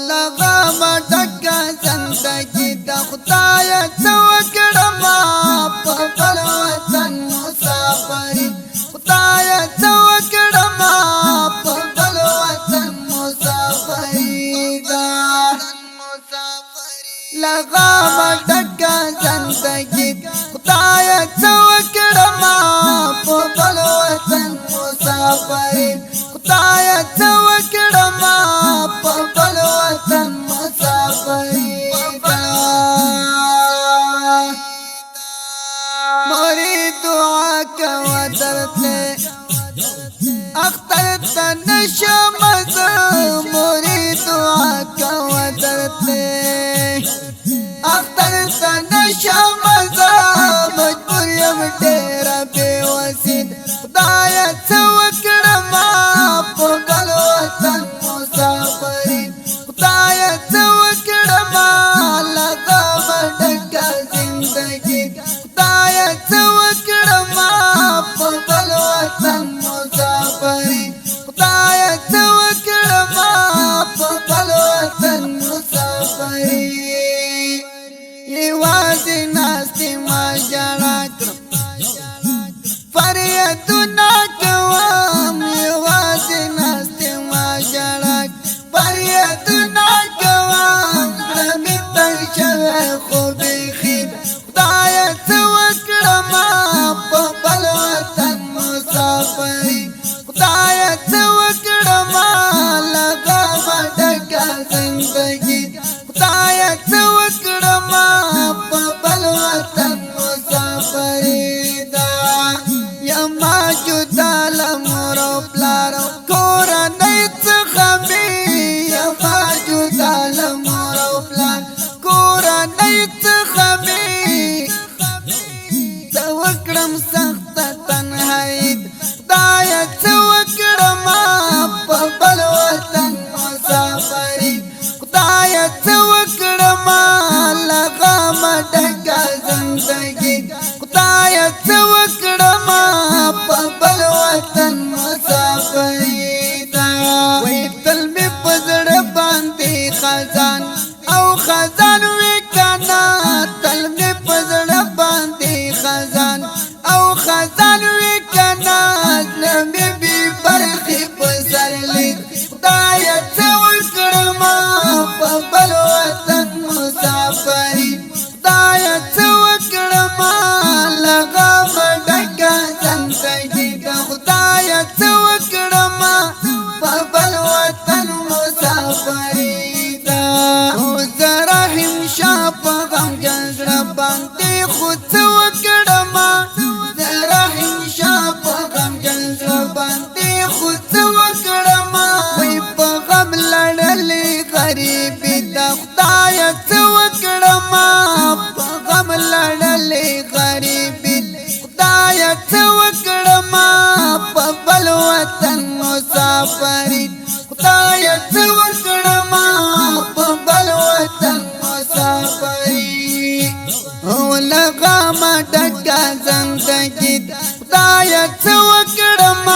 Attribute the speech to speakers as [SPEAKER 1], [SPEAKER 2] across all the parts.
[SPEAKER 1] لغم ډکه زندګي د خدای څه وکړم په خپل وطن مسافري خدای څه وکړم په خپل وطن مسافري دا لغم ډکه زندګي خدای څه وکړم په خپل وطن مسافري خدای څه وکړم په خپل وطن مسافري مورې دعا کوه درته اختر ته نشم زه مورې دعا کوه درته اختر ته نشم زه مجبور یم ډېره بېوسې خدایه څه وکړم په خپل وطن مسافري خدایه څه وکړم لغمه ډکه زندګي خدایه څه وکړم په خپل وطن مسافري خدایه څه وکړم په خپل وطن مسافري یوازې ناستې ما ژړا کړم فریادونه کوم یوازې ناستې ما ژړا فریادونه کوم زړه مې تنګ شوی خو بیخي خدایه څه وکړم په خپل وطن مسافري خدایه څه وکړم لغمه ډکه زندګي خدایه څه وکړم په خپل وطن مسافري یما جدا له مور او پلار کورنۍ څخه مې یما جدا له مور او پلار کورنۍ څخه مې څه وکړم سخته تنهایي خدایه څه وکړم په خپل وطن مسافري خدایه څه وکړم لغمه ډکه زندګي خدایه څه وکړم په خپل وطن مسافري وای تل مې په زړه باندې خزان او خزان وې کنه تل مې په زړه باندې خزان او خزان وې کنه زړه مې بې برخې په سر لید خدایه څه وکړم په خپل وطن مسافري خدایه څه وکړم لغمه ډکه زندګي خدایه څه وکړم په خپل وطن مسافري زه رحیم شاه په غمجن زړه باندې خو څه وکړم زه رحیم شاه په غمجن زړه باندې خو څه وکړم وای په غم لړلې غریبي د خدایه څه وکړم په غم لړلې غریبي خدایه څه وکړم په خپل وطن مسافري خدایه څه وکړم په خپل وطن مسافري لغمه ډکه زندګي خدایه څه وکړم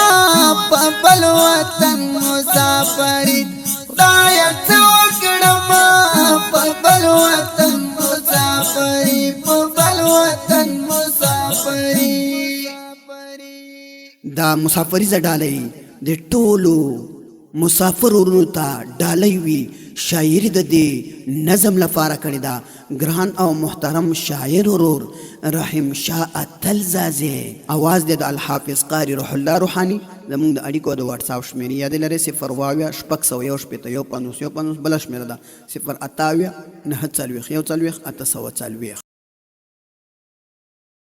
[SPEAKER 1] په خپل وطن مسافري خدایه څه وکړم په خپل وطن مسافري په خپل وطن مسافري
[SPEAKER 2] دا مسافري زډالۍ د ټولو مسافر ورونو ته ډالۍ وي شاعري د دې نظم لپاره کړې ده ګران او محترم شاعر ورور رحیم شاه اتلزازی اواز د الحافظ قاری روح الله روحانی زمونږ د اړیکو د واتساپ شمیرې یاد لرئ 0 شپږ سوه یو شپېته یو پنځوس بله شمیره ده 0 اتاویه 9 څلوېښت 1 څلوېښت 840